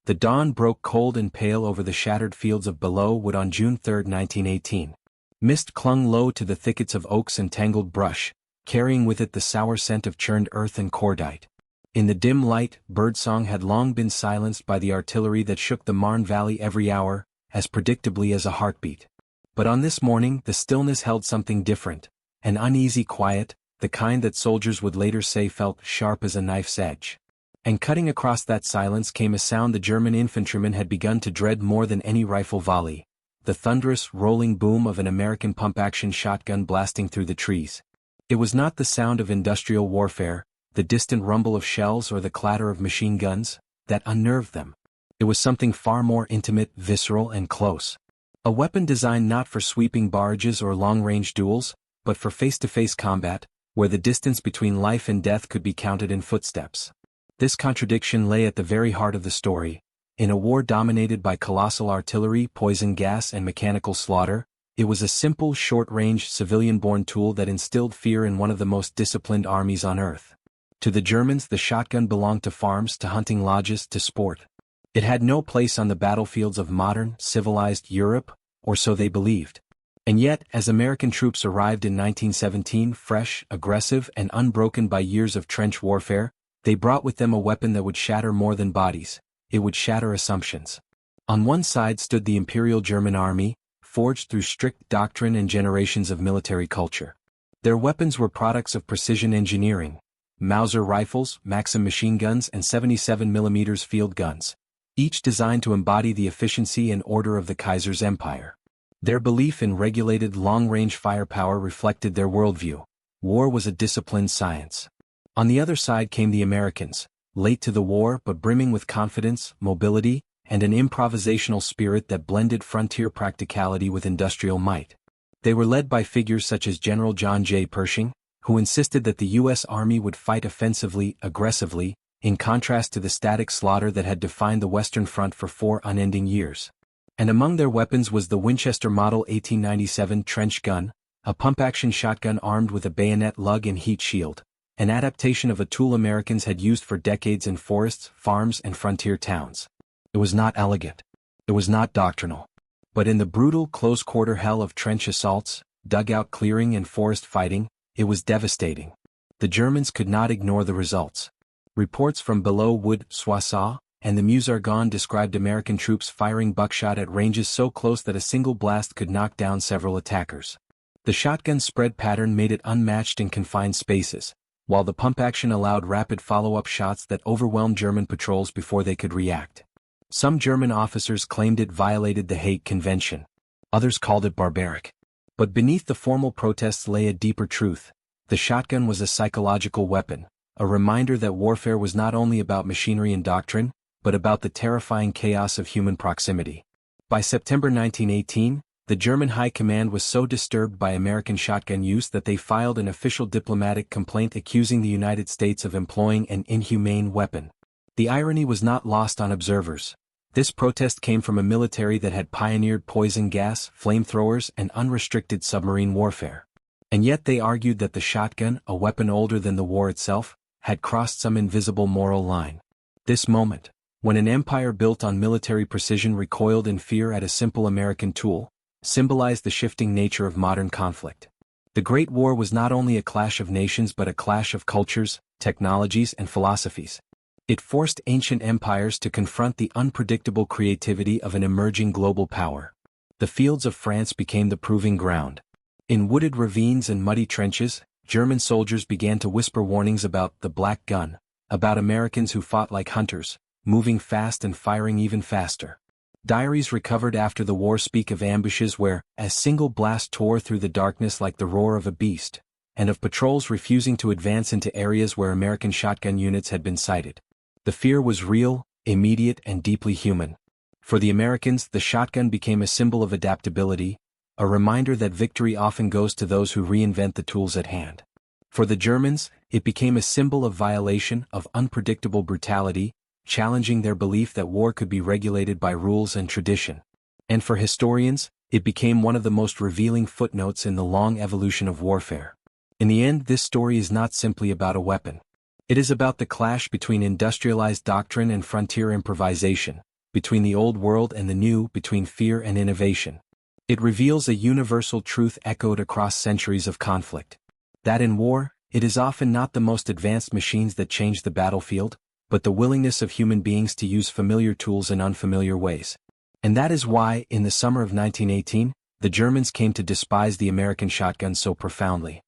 The dawn broke cold and pale over the shattered fields of Belleau Wood on June 3, 1918. Mist clung low to the thickets of oaks and tangled brush, carrying with it the sour scent of churned earth and cordite. In the dim light, birdsong had long been silenced by the artillery that shook the Marne Valley every hour, as predictably as a heartbeat. But on this morning the stillness held something different, an uneasy quiet, the kind that soldiers would later say felt sharp as a knife's edge. And cutting across that silence came a sound the German infantrymen had begun to dread more than any rifle volley, the thunderous, rolling boom of an American pump-action shotgun blasting through the trees. It was not the sound of industrial warfare, the distant rumble of shells or the clatter of machine guns, that unnerved them. It was something far more intimate, visceral and close. A weapon designed not for sweeping barrages or long-range duels, but for face-to-face combat, where the distance between life and death could be counted in footsteps. This contradiction lay at the very heart of the story. In a war dominated by colossal artillery, poison gas and mechanical slaughter, it was a simple, short-range, civilian-born tool that instilled fear in one of the most disciplined armies on earth. To the Germans the shotgun belonged to farms, to hunting lodges, to sport. It had no place on the battlefields of modern, civilized Europe, or so they believed. And yet, as American troops arrived in 1917, fresh, aggressive and unbroken by years of trench warfare, they brought with them a weapon that would shatter more than bodies. It would shatter assumptions. On one side stood the Imperial German Army, forged through strict doctrine and generations of military culture. Their weapons were products of precision engineering: Mauser rifles, Maxim machine guns and 77mm field guns, each designed to embody the efficiency and order of the Kaiser's empire. Their belief in regulated long-range firepower reflected their worldview. War was a disciplined science. On the other side came the Americans, late to the war but brimming with confidence, mobility, and an improvisational spirit that blended frontier practicality with industrial might. They were led by figures such as General John J. Pershing, who insisted that the U.S. Army would fight offensively, aggressively, in contrast to the static slaughter that had defined the Western Front for 4 unending years. And among their weapons was the Winchester Model 1897 trench gun, a pump-action shotgun armed with a bayonet lug and heat shield, an adaptation of a tool Americans had used for decades in forests, farms and frontier towns. It was not elegant. It was not doctrinal. But in the brutal close-quarter hell of trench assaults, dugout clearing and forest fighting, it was devastating. The Germans could not ignore the results. Reports from Belleau Wood, Soissons, and the Meuse-Argonne described American troops firing buckshot at ranges so close that a single blast could knock down several attackers. The shotgun's spread pattern made it unmatched in confined spaces, while the pump action allowed rapid follow-up shots that overwhelmed German patrols before they could react. Some German officers claimed it violated the Hague Convention. Others called it barbaric. But beneath the formal protests lay a deeper truth. The shotgun was a psychological weapon, a reminder that warfare was not only about machinery and doctrine, but about the terrifying chaos of human proximity. By September 1918, the German High Command was so disturbed by American shotgun use that they filed an official diplomatic complaint accusing the United States of employing an inhumane weapon. The irony was not lost on observers. This protest came from a military that had pioneered poison gas, flamethrowers, and unrestricted submarine warfare. And yet they argued that the shotgun, a weapon older than the war itself, had crossed some invisible moral line. This moment, when an empire built on military precision recoiled in fear at a simple American tool, symbolized the shifting nature of modern conflict. The Great War was not only a clash of nations but a clash of cultures, technologies, and philosophies. It forced ancient empires to confront the unpredictable creativity of an emerging global power. The fields of France became the proving ground. In wooded ravines and muddy trenches, German soldiers began to whisper warnings about the black gun, about Americans who fought like hunters, moving fast and firing even faster. Diaries recovered after the war speak of ambushes where a single blast tore through the darkness like the roar of a beast, and of patrols refusing to advance into areas where American shotgun units had been sighted. The fear was real, immediate, and deeply human. For the Americans, the shotgun became a symbol of adaptability, a reminder that victory often goes to those who reinvent the tools at hand. For the Germans, it became a symbol of violation, of unpredictable brutality, challenging their belief that war could be regulated by rules and tradition. And for historians, it became one of the most revealing footnotes in the long evolution of warfare. In the end, this story is not simply about a weapon. It is about the clash between industrialized doctrine and frontier improvisation, between the old world and the new, between fear and innovation. It reveals a universal truth echoed across centuries of conflict. That in war, it is often not the most advanced machines that change the battlefield, but the willingness of human beings to use familiar tools in unfamiliar ways. And that is why, in the summer of 1918, the Germans came to despise the American shotgun so profoundly.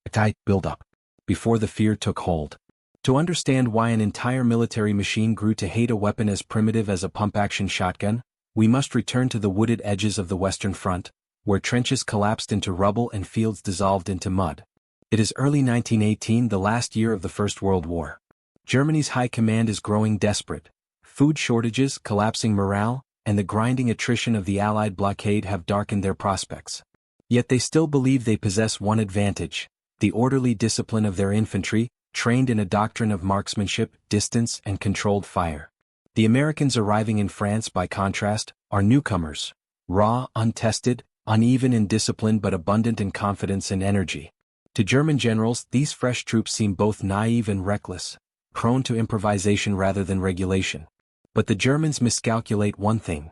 A tight build-up. Before the fear took hold. To understand why an entire military machine grew to hate a weapon as primitive as a pump-action shotgun, we must return to the wooded edges of the Western Front, where trenches collapsed into rubble and fields dissolved into mud. It is early 1918, the last year of the First World War. Germany's high command is growing desperate. Food shortages, collapsing morale, and the grinding attrition of the Allied blockade have darkened their prospects. Yet they still believe they possess one advantage: the orderly discipline of their infantry, trained in a doctrine of marksmanship, distance, and controlled fire. The Americans arriving in France, by contrast, are newcomers, raw, untested, uneven in discipline but abundant in confidence and energy. To German generals, these fresh troops seem both naive and reckless, prone to improvisation rather than regulation. But the Germans miscalculate one thing: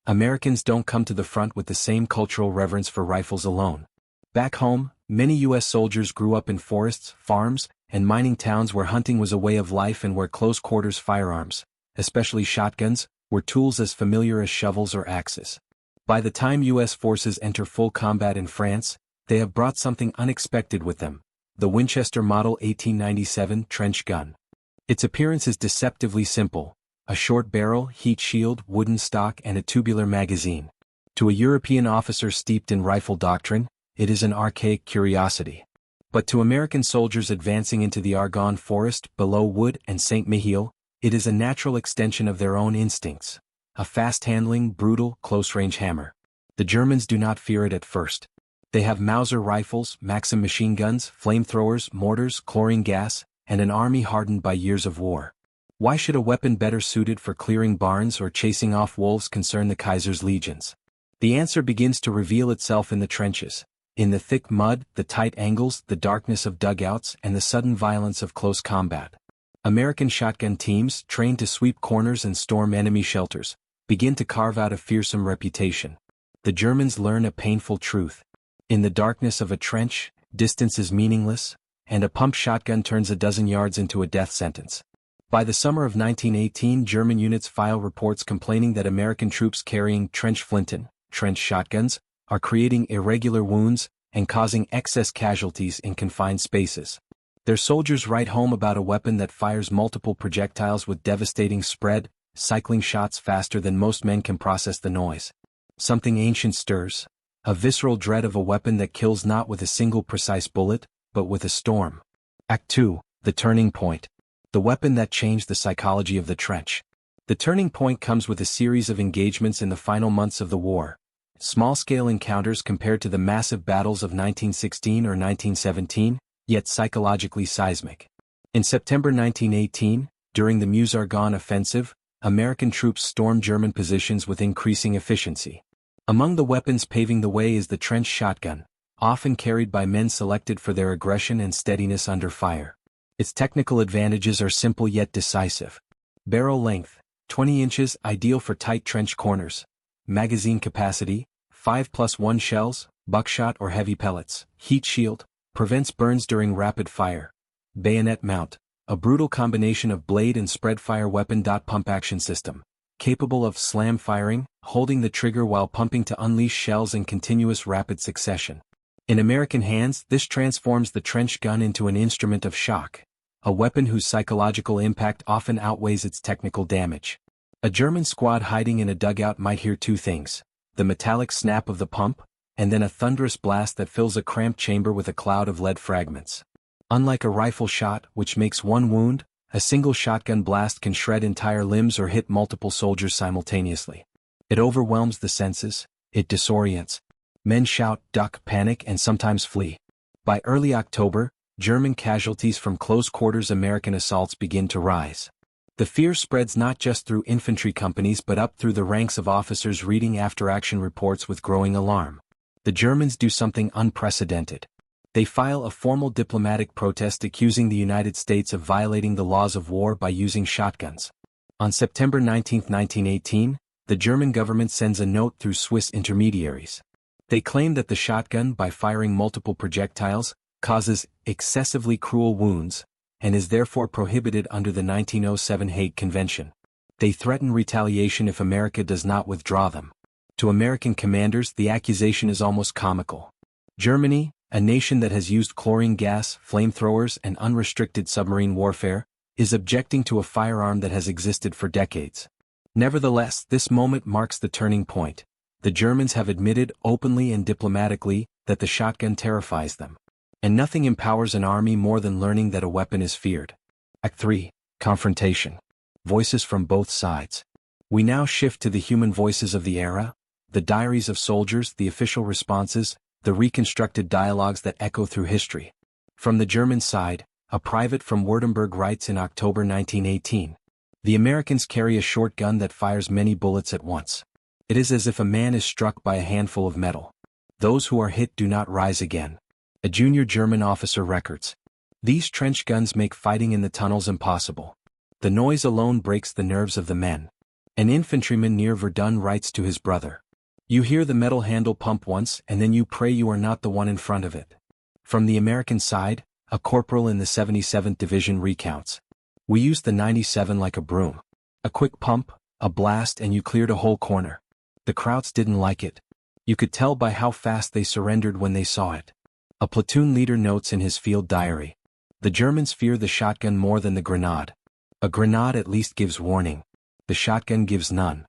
Americans don't come to the front with the same cultural reverence for rifles alone. Back home, many U.S. soldiers grew up in forests, farms, and mining towns where hunting was a way of life and where close-quarters firearms, especially shotguns, were tools as familiar as shovels or axes. By the time U.S. forces enter full combat in France, they have brought something unexpected with them: the Winchester Model 1897 trench gun. Its appearance is deceptively simple: a short barrel, heat shield, wooden stock, and a tubular magazine. To a European officer steeped in rifle doctrine, it is an archaic curiosity. But to American soldiers advancing into the Argonne Forest, below Wood and St. Mihiel, it is a natural extension of their own instincts. A fast-handling, brutal, close-range hammer. The Germans do not fear it at first. They have Mauser rifles, Maxim machine guns, flamethrowers, mortars, chlorine gas, and an army hardened by years of war. Why should a weapon better suited for clearing barns or chasing off wolves concern the Kaiser's legions? The answer begins to reveal itself in the trenches. In the thick mud, the tight angles, the darkness of dugouts, and the sudden violence of close combat. American shotgun teams, trained to sweep corners and storm enemy shelters, begin to carve out a fearsome reputation. The Germans learn a painful truth. In the darkness of a trench, distance is meaningless, and a pump shotgun turns a dozen yards into a death sentence. By the summer of 1918, German units file reports complaining that American troops carrying trench Flinten, trench shotguns, are creating irregular wounds and causing excess casualties in confined spaces. Their soldiers write home about a weapon that fires multiple projectiles with devastating spread, cycling shots faster than most men can process the noise. Something ancient stirs, a visceral dread of a weapon that kills not with a single precise bullet, but with a storm. Act 2, the turning point. The weapon that changed the psychology of the trench. The turning point comes with a series of engagements in the final months of the war. Small-scale encounters compared to the massive battles of 1916 or 1917, yet psychologically seismic. In September 1918, during the Meuse-Argonne offensive, American troops stormed German positions with increasing efficiency. Among the weapons paving the way is the trench shotgun, often carried by men selected for their aggression and steadiness under fire. Its technical advantages are simple yet decisive. Barrel length, 20 inches, ideal for tight trench corners. Magazine capacity, 5+1 shells, buckshot or heavy pellets. Heat shield, prevents burns during rapid fire. Bayonet mount, a brutal combination of blade and spread fire weapon. Pump action system, capable of slam firing, holding the trigger while pumping to unleash shells in continuous rapid succession. In American hands, this transforms the trench gun into an instrument of shock, a weapon whose psychological impact often outweighs its technical damage. A German squad hiding in a dugout might hear two things: the metallic snap of the pump, and then a thunderous blast that fills a cramped chamber with a cloud of lead fragments. Unlike a rifle shot, which makes one wound, a single shotgun blast can shred entire limbs or hit multiple soldiers simultaneously. It overwhelms the senses, it disorients. Men shout, duck, panic, and sometimes flee. By early October, German casualties from close-quarters American assaults begin to rise. The fear spreads not just through infantry companies but up through the ranks of officers reading after-action reports with growing alarm. The Germans do something unprecedented. They file a formal diplomatic protest accusing the United States of violating the laws of war by using shotguns. On September 19, 1918, the German government sends a note through Swiss intermediaries. They claim that the shotgun, by firing multiple projectiles, causes excessively cruel wounds, and is therefore prohibited under the 1907 Hague Convention. They threaten retaliation if America does not withdraw them. To American commanders, the accusation is almost comical. Germany, a nation that has used chlorine gas, flamethrowers, and unrestricted submarine warfare, is objecting to a firearm that has existed for decades. Nevertheless, this moment marks the turning point. The Germans have admitted openly and diplomatically that the shotgun terrifies them. And nothing empowers an army more than learning that a weapon is feared. Act 3. Confrontation. Voices from both sides. We now shift to the human voices of the era, the diaries of soldiers, the official responses, the reconstructed dialogues that echo through history. From the German side, a private from Württemberg writes in October 1918, "The Americans carry a short gun that fires many bullets at once. It is as if a man is struck by a handful of metal. Those who are hit do not rise again." A junior German officer records, "These trench guns make fighting in the tunnels impossible. The noise alone breaks the nerves of the men." An infantryman near Verdun writes to his brother, "You hear the metal handle pump once and then you pray you are not the one in front of it." From the American side, a corporal in the 77th Division recounts, "We used the 97 like a broom. A quick pump, a blast, and you cleared a whole corner. The Krauts didn't like it. You could tell by how fast they surrendered when they saw it." A platoon leader notes in his field diary, "The Germans fear the shotgun more than the grenade. A grenade at least gives warning. The shotgun gives none."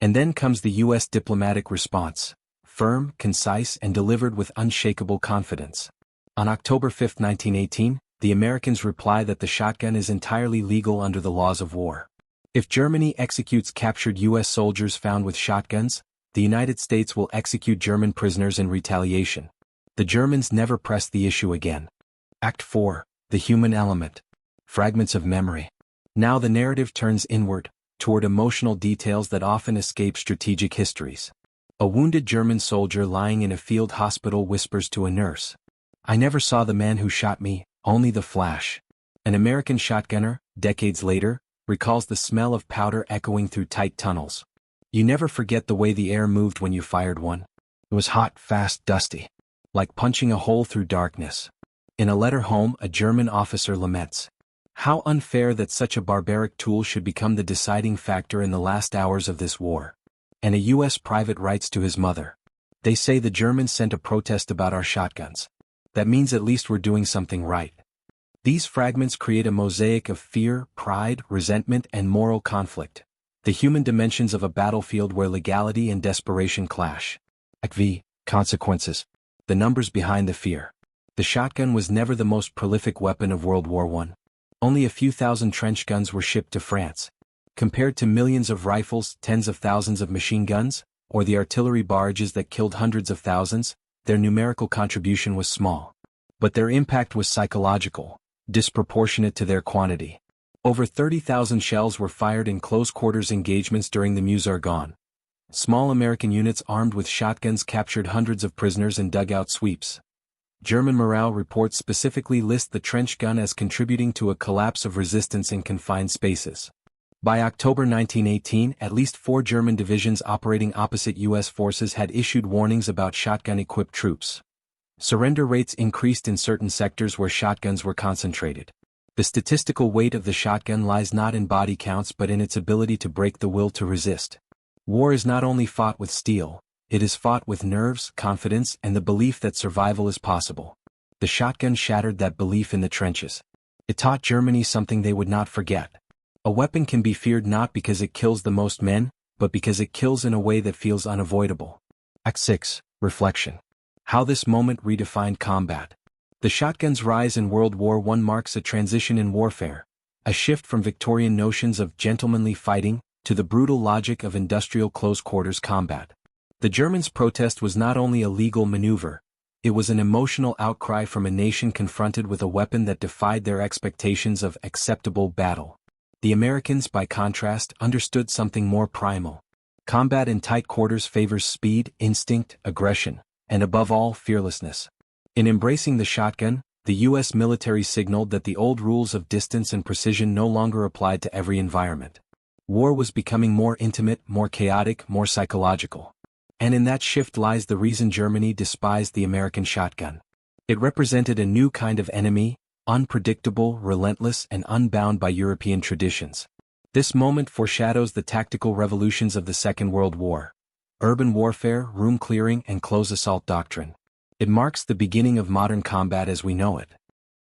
And then comes the U.S. diplomatic response, firm, concise, and delivered with unshakable confidence. On October 5, 1918, the Americans reply that the shotgun is entirely legal under the laws of war. If Germany executes captured U.S. soldiers found with shotguns, the United States will execute German prisoners in retaliation. The Germans never pressed the issue again. Act 4. The human element. Fragments of memory. Now the narrative turns inward, toward emotional details that often escape strategic histories. A wounded German soldier lying in a field hospital whispers to a nurse, "I never saw the man who shot me, only the flash." An American shotgunner, decades later, recalls the smell of powder echoing through tight tunnels. "You never forget the way the air moved when you fired one. It was hot, fast, dusty. Like punching a hole through darkness." In a letter home, a German officer laments, "How unfair that such a barbaric tool should become the deciding factor in the last hours of this war." And a U.S. private writes to his mother, "They say the Germans sent a protest about our shotguns. That means at least we're doing something right." These fragments create a mosaic of fear, pride, resentment, and moral conflict, the human dimensions of a battlefield where legality and desperation clash. Act V. Consequences. The numbers behind the fear. The shotgun was never the most prolific weapon of World War I. Only a few thousand trench guns were shipped to France. Compared to millions of rifles, tens of thousands of machine guns, or the artillery barrages that killed hundreds of thousands, their numerical contribution was small. But their impact was psychological, disproportionate to their quantity. Over 30,000 shells were fired in close-quarters engagements during the Meuse-Argonne. Small American units armed with shotguns captured hundreds of prisoners in dugout sweeps. German morale reports specifically list the trench gun as contributing to a collapse of resistance in confined spaces. By October 1918, at least 4 German divisions operating opposite U.S. forces had issued warnings about shotgun-equipped troops. Surrender rates increased in certain sectors where shotguns were concentrated. The statistical weight of the shotgun lies not in body counts but in its ability to break the will to resist. War is not only fought with steel, it is fought with nerves, confidence, and the belief that survival is possible. The shotgun shattered that belief in the trenches. It taught Germany something they would not forget. A weapon can be feared not because it kills the most men, but because it kills in a way that feels unavoidable. Act 6. Reflection. How this moment redefined combat. The shotgun's rise in World War I marks a transition in warfare, a shift from Victorian notions of gentlemanly fighting to the brutal logic of industrial close-quarters combat. The Germans' protest was not only a legal maneuver, it was an emotional outcry from a nation confronted with a weapon that defied their expectations of acceptable battle. The Americans, by contrast, understood something more primal. Combat in tight quarters favors speed, instinct, aggression, and above all, fearlessness. In embracing the shotgun, the U.S. military signaled that the old rules of distance and precision no longer applied to every environment. War was becoming more intimate, more chaotic, more psychological. And in that shift lies the reason Germany despised the American shotgun. It represented a new kind of enemy, unpredictable, relentless, and unbound by European traditions. This moment foreshadows the tactical revolutions of the Second World War. Urban warfare, room clearing, and close assault doctrine. It marks the beginning of modern combat as we know it.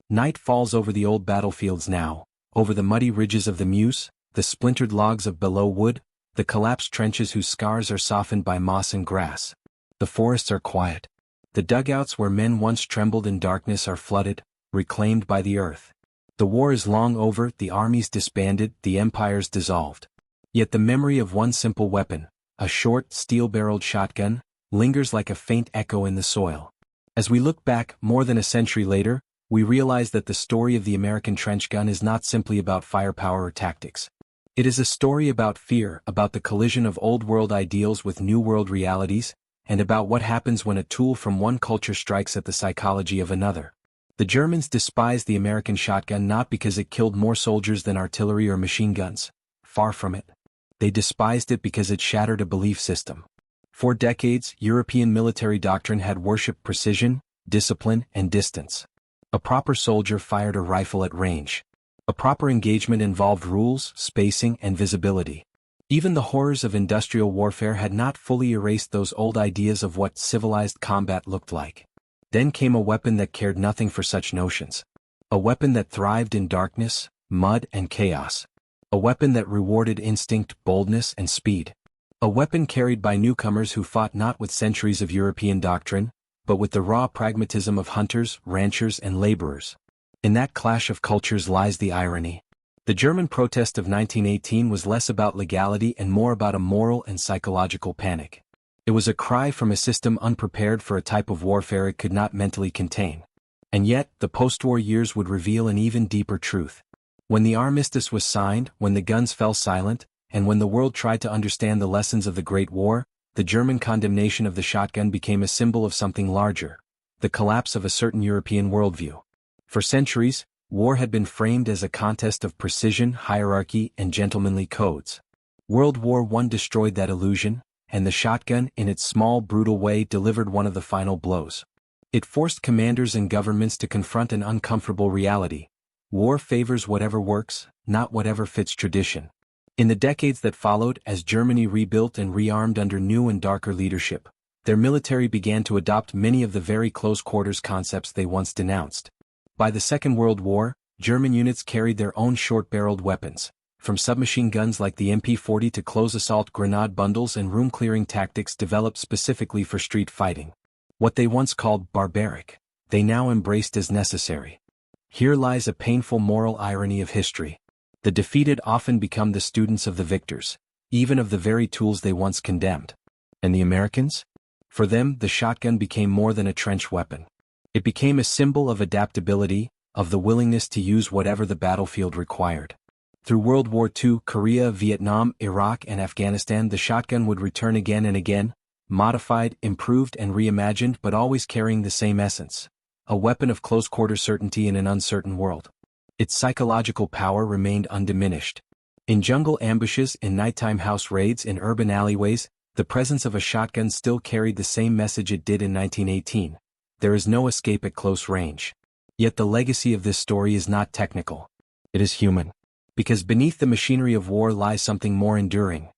Night falls over the old battlefields now, over the muddy ridges of the Meuse, the splintered logs of Belleau Wood, the collapsed trenches whose scars are softened by moss and grass. The forests are quiet. The dugouts where men once trembled in darkness are flooded, reclaimed by the earth. The war is long over, the armies disbanded, the empires dissolved. Yet the memory of one simple weapon, a short, steel-barreled shotgun, lingers like a faint echo in the soil. As we look back, more than a century later, we realize that the story of the American trench gun is not simply about firepower or tactics. It is a story about fear, about the collision of old-world ideals with new-world realities, and about what happens when a tool from one culture strikes at the psychology of another. The Germans despised the American shotgun not because it killed more soldiers than artillery or machine guns. Far from it. They despised it because it shattered a belief system. For decades, European military doctrine had worshipped precision, discipline, and distance. A proper soldier fired a rifle at range. A proper engagement involved rules, spacing, and visibility. Even the horrors of industrial warfare had not fully erased those old ideas of what civilized combat looked like. Then came a weapon that cared nothing for such notions. A weapon that thrived in darkness, mud, and chaos. A weapon that rewarded instinct, boldness, and speed. A weapon carried by newcomers who fought not with centuries of European doctrine, but with the raw pragmatism of hunters, ranchers, and laborers. In that clash of cultures lies the irony. The German protest of 1918 was less about legality and more about a moral and psychological panic. It was a cry from a system unprepared for a type of warfare it could not mentally contain. And yet, the post-war years would reveal an even deeper truth. When the armistice was signed, when the guns fell silent, and when the world tried to understand the lessons of the Great War, the German condemnation of the shotgun became a symbol of something larger, the collapse of a certain European worldview. For centuries, war had been framed as a contest of precision, hierarchy, and gentlemanly codes. World War I destroyed that illusion, and the shotgun, in its small, brutal way, delivered one of the final blows. It forced commanders and governments to confront an uncomfortable reality. War favors whatever works, not whatever fits tradition. In the decades that followed, as Germany rebuilt and rearmed under new and darker leadership, their military began to adopt many of the very close-quarters concepts they once denounced. By the Second World War, German units carried their own short-barreled weapons, from submachine guns like the MP-40 to close-assault grenade bundles and room-clearing tactics developed specifically for street fighting. What they once called barbaric, they now embraced as necessary. Here lies a painful moral irony of history. The defeated often become the students of the victors, even of the very tools they once condemned. And the Americans? For them, the shotgun became more than a trench weapon. It became a symbol of adaptability, of the willingness to use whatever the battlefield required. Through World War II, Korea, Vietnam, Iraq, and Afghanistan, the shotgun would return again and again, modified, improved, and reimagined, but always carrying the same essence. A weapon of close-quarter certainty in an uncertain world. Its psychological power remained undiminished. In jungle ambushes, in nighttime house raids, in urban alleyways, the presence of a shotgun still carried the same message it did in 1918. There is no escape at close range. Yet the legacy of this story is not technical. It is human. Because beneath the machinery of war lies something more enduring.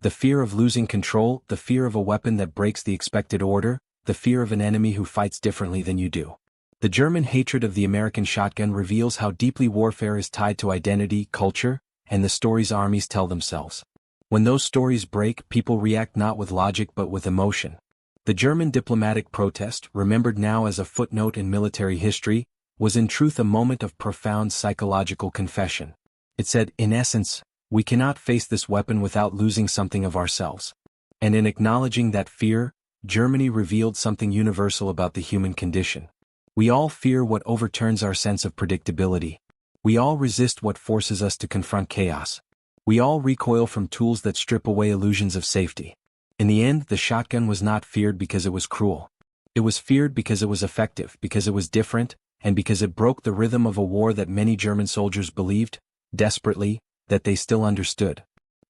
The fear of losing control, the fear of a weapon that breaks the expected order, the fear of an enemy who fights differently than you do. The German hatred of the American shotgun reveals how deeply warfare is tied to identity, culture, and the stories armies tell themselves. When those stories break, people react not with logic but with emotion. The German diplomatic protest, remembered now as a footnote in military history, was in truth a moment of profound psychological confession. It said, in essence, we cannot face this weapon without losing something of ourselves. And in acknowledging that fear, Germany revealed something universal about the human condition. We all fear what overturns our sense of predictability. We all resist what forces us to confront chaos. We all recoil from tools that strip away illusions of safety. In the end, the shotgun was not feared because it was cruel. It was feared because it was effective, because it was different, and because it broke the rhythm of a war that many German soldiers believed, desperately, that they still understood.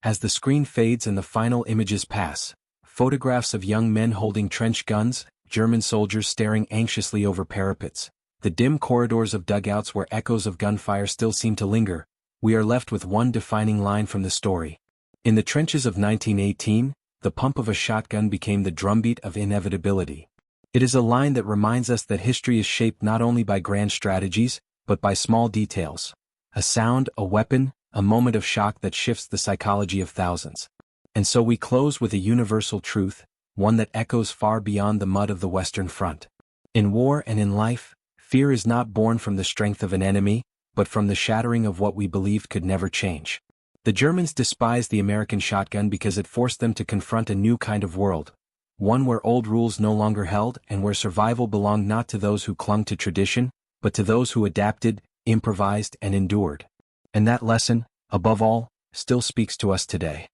As the screen fades and the final images pass, photographs of young men holding trench guns, German soldiers staring anxiously over parapets, the dim corridors of dugouts where echoes of gunfire still seem to linger, we are left with one defining line from the story. In the trenches of 1918, the pump of a shotgun became the drumbeat of inevitability. It is a line that reminds us that history is shaped not only by grand strategies, but by small details. A sound, a weapon, a moment of shock that shifts the psychology of thousands. And so we close with a universal truth, one that echoes far beyond the mud of the Western Front. In war and in life, fear is not born from the strength of an enemy, but from the shattering of what we believed could never change. The Germans despised the American shotgun because it forced them to confront a new kind of world, one where old rules no longer held and where survival belonged not to those who clung to tradition, but to those who adapted, improvised, and endured. And that lesson, above all, still speaks to us today.